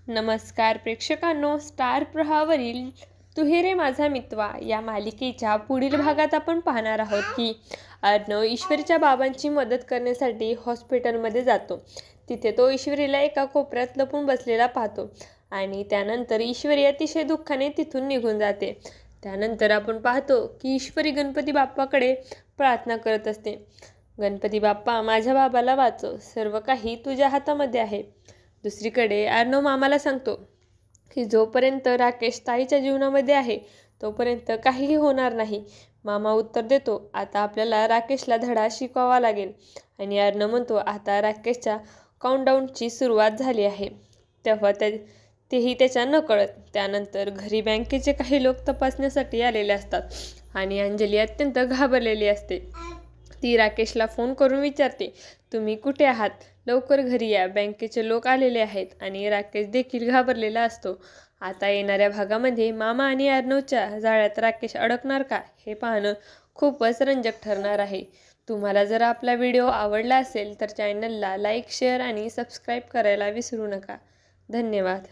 नमस्कार प्रेक्षकांनो, स्टार प्रवाहावरील तू हे रे माझा मित्वा या मालिकेच्या पुढील भागात आपण पाहणार आहोत की अर्णव ईश्वरीच्या बाबांची मदत करण्यासाठी हॉस्पिटलमध्ये जातो. तिथे तो ईश्वरीला एका कोपऱ्यात लपून बसलेला पाहतो आणि त्यानंतर ईश्वरी अतिशय दुःखाने तिथून निघून जाते. त्यानंतर आपण पाहतो की ईश्वरी गणपती बाप्पाकडे प्रार्थना करत असते. गणपती बाप्पा, माझ्या बाबाला वाचव, सर्व काही तुझ्या हातामध्ये आहे. दुसरीकडे अर्णव मामाला सांगतो की जोपर्यंत राकेश ताईच्या जीवनामध्ये आहे तोपर्यंत काहीही होणार नाही. मामा उत्तर देतो, आता आपल्याला राकेशला धडा शिकवावा लागेल. आणि अर्णव म्हणतो, आता राकेशच्या काउंटडाऊनची सुरुवात झाली आहे. तेव्हा तेही त्याच्या नकळत. त्यानंतर घरी बँकेचे काही लोक तपासण्यासाठी आलेले असतात आणि अंजली अत्यंत घाबरलेली असते. ती राकेशला फोन करून विचारते, तुम्ही कुठे आहात? लवकर घरी या, बँकेचे लोक आलेले आहेत. आणि राकेश देखील घाबरलेला असतो. आता येणाऱ्या भागामध्ये मामा आणि अर्णवच्या जाळ्यात राकेश अडकणार का, हे पाहणं खूपच रंजक ठरणार आहे. तुम्हाला जर आपला व्हिडिओ आवडला असेल तर चॅनलला लाईक, शेअर आणि सबस्क्राईब करायला विसरू नका. धन्यवाद.